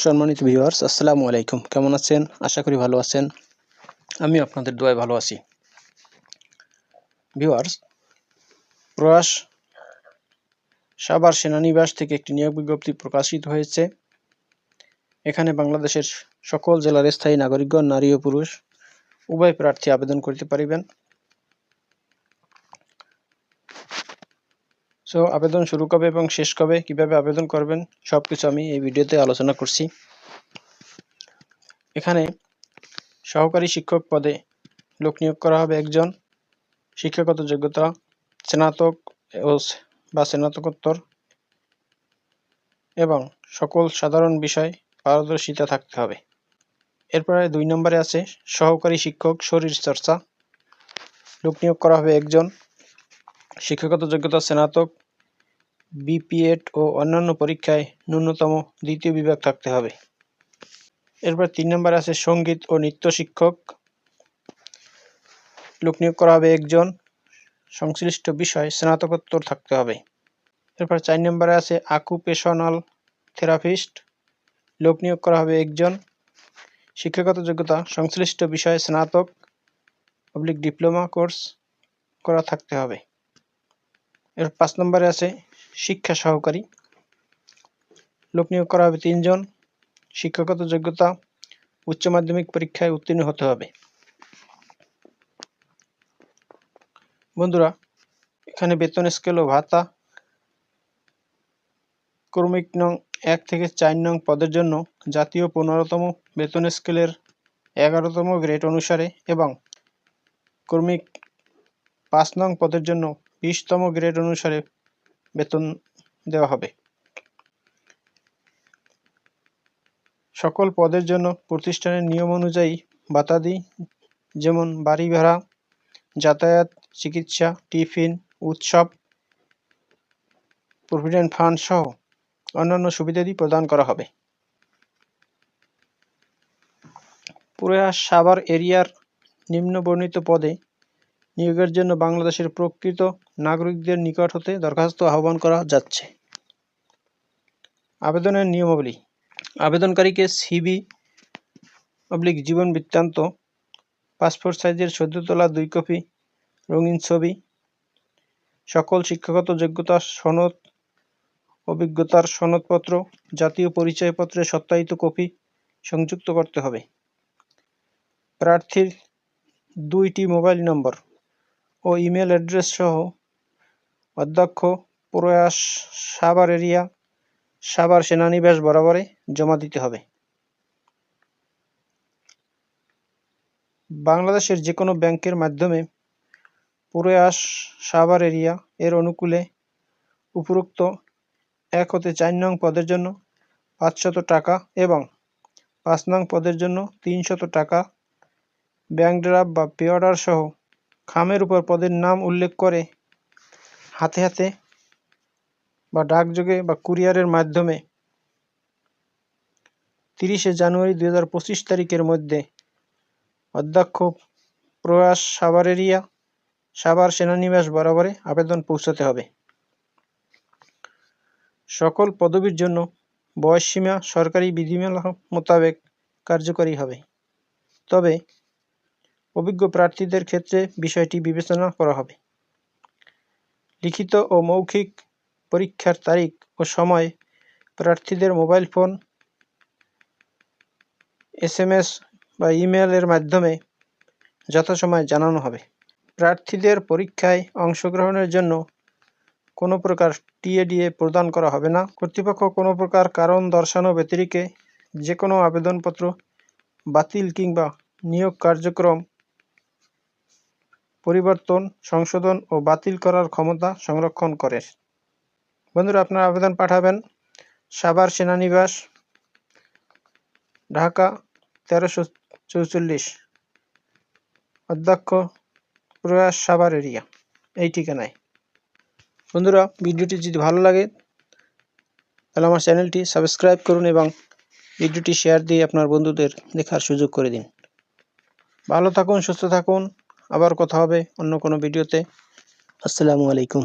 সম্মানিত ভিউয়ার্স, আসসালামু আলাইকুম। কেমন আছেন? আশা করি ভালো আছেন। আমি আপনাদের দোয়ায় ভালো আছি। ভিউয়ার্স, প্রয়াস সাভার সেনানিবাস থেকে একটি নিয়োগ বিজ্ঞপ্তি প্রকাশিত হয়েছে। এখানে বাংলাদেশের সকল জেলার স্থায়ী নাগরিকগণ, নারী ও পুরুষ উভয় প্রার্থী আবেদন করতে পারিবেন। আবেদন শুরু কবে এবং শেষ কবে, কিভাবে আবেদন করবেন, সবকিছু আমি এই ভিডিওতে আলোচনা করছি। এখানে সহকারী শিক্ষক পদে লোক নিয়োগ করা হবে একজন। শিক্ষাগত যোগ্যতা স্নাতক বা স্নাতকোত্তর এবং সকল সাধারণ বিষয় পারদর্শিতা থাকতে হবে। এরপরে 2 নম্বরে আছে সহকারী শিক্ষক শরীরচর্চা, লোক নিয়োগ করা হবে একজন। শিক্ষাগত যোগ্যতা স্নাতক, বিপিএড ও অন্যান্য পরীক্ষায় ন্যূনতম 2য় বিভাগ থাকতে হবে। এরপর 3 নম্বরে আছে সঙ্গীত ও নৃত্য শিক্ষক, লোক নিয়োগ করা হবে একজন। সংশ্লিষ্ট বিষয় স্নাতকোত্তর থাকতে হবে। এরপর 4 নম্বরে আছে অকুপেশনাল থেরাপিস্ট, লোক নিয়োগ করা হবে একজন। শিক্ষাগত যোগ্যতা সংশ্লিষ্ট বিষয়ে স্নাতক ডিপ্লোমা কোর্স করা থাকতে হবে। এর 5 নম্বরে আছে শিক্ষা সহকারী, লোক নিয়োগ করা হবে 3 জন। শিক্ষাগত যোগ্যতা উচ্চ মাধ্যমিক পরীক্ষায় উত্তীর্ণ হতে হবে। বন্ধুরা, এখানে বেতন স্কেল ও ভাতা ক্রমিক নং 1 থেকে 4 নং পদের জন্য জাতীয় 15তম বেতন স্কেলের 11তম গ্রেড অনুসারে এবং ক্রমিক 5 নং পদের জন্য 20তম গ্রেড অনুসারে বেতন দেওয়া হবে। সকল পদের জন্য প্রতিষ্ঠানের নিয়ম অনুযায়ী ভাতাদি, যেমন বাড়ি ভাড়া, যাতায়াত, চিকিৎসা, টিফিন, উৎসব, প্রভিডেন্ট ফান্ড সহ অন্যান্য সুবিধাদি প্রদান করা হবে। প্রয়াস সাভার এরিয়ার নিম্নবর্ণিত পদে নিয়োগের জন্য বাংলাদেশের প্রকৃত নাগরিকদের নিকট হতে দরখাস্ত আহ্বান করা যাচ্ছে। আবেদনের নিয়মাবলী: আবেদনকারীকে সিভি জীবন বৃত্তান্ত, পাসপোর্ট সাইজের সদ্য তোলা 2 কপি রঙিন ছবি, সকল শিক্ষাগত যোগ্যতার সনদ, অভিজ্ঞতার সনদপত্র, জাতীয় পরিচয়পত্রের সত্যায়িত কপি সংযুক্ত করতে হবে। প্রার্থীর 2টি মোবাইল নম্বর ও ইমেল অ্যাড্রেস সহ অধ্যক্ষ প্রয়াস সাভার এরিয়া, সাভার সেনানিবাস বরাবরে জমা দিতে হবে। বাংলাদেশের যে কোনো ব্যাংকের মাধ্যমে প্রয়াস সাভার এরিয়া এর অনুকূলে উপরোক্ত 1 হতে 4 নং পদের জন্য 500 টাকা এবং 5 নং পদের জন্য 300 টাকা ব্যাংক ড্রাফট বা পে অর্ডার সহ খামের উপর পদের নাম উল্লেখ করে হাতে হাতে বা ডাকযোগে বা কুরিয়ারের মাধ্যমে 30শে জানুয়ারি 2025 তারিখের মধ্যে অধ্যক্ষ প্রয়াস সাভার এরিয়া, সাভার সেনানিবাস বরাবরে আবেদন পৌঁছাতে হবে। সকল পদবীর জন্য বয়সসীমা সরকারি বিধিমালা মোতাবেক কার্যকরী হবে, তবে অভিজ্ঞ প্রার্থীদের ক্ষেত্রে বিষয়টি বিবেচনা করা হবে। লিখিত ও মৌখিক পরীক্ষার তারিখ ও সময় প্রার্থীদের মোবাইল ফোন, SMS বা ইমেলের মাধ্যমে যথাসময়ে জানানো হবে। প্রার্থীদের পরীক্ষায় অংশগ্রহণের জন্য কোনো প্রকার টিএডিএ প্রদান করা হবে না। কর্তৃপক্ষ কোনো প্রকার কারণ দর্শানো ব্যতিরেকে যে কোনো আবেদনপত্র বাতিল কিংবা নিয়োগ কার্যক্রম পরিবর্তন, সংশোধন ও বাতিল করার ক্ষমতা সংরক্ষণ করে। বন্ধুরা, আপনারা আবেদন পাঠাবেন সাভার সেনানিবাস, ঢাকা 1344, অধ্যক্ষ প্রয়াস সাভার এরিয়া, এই ঠিকানায়। বন্ধুরা, ভিডিওটি যদি ভালো লাগে তাহলে আমার চ্যানেলটি সাবস্ক্রাইব করুন এবং ভিডিওটি শেয়ার দিয়ে আপনার বন্ধুদের দেখার সুযোগ করে দিন। ভালো থাকুন, সুস্থ থাকুন। আবার কথা হবে অন্য কোনো ভিডিওতে। আসসালামু আলাইকুম।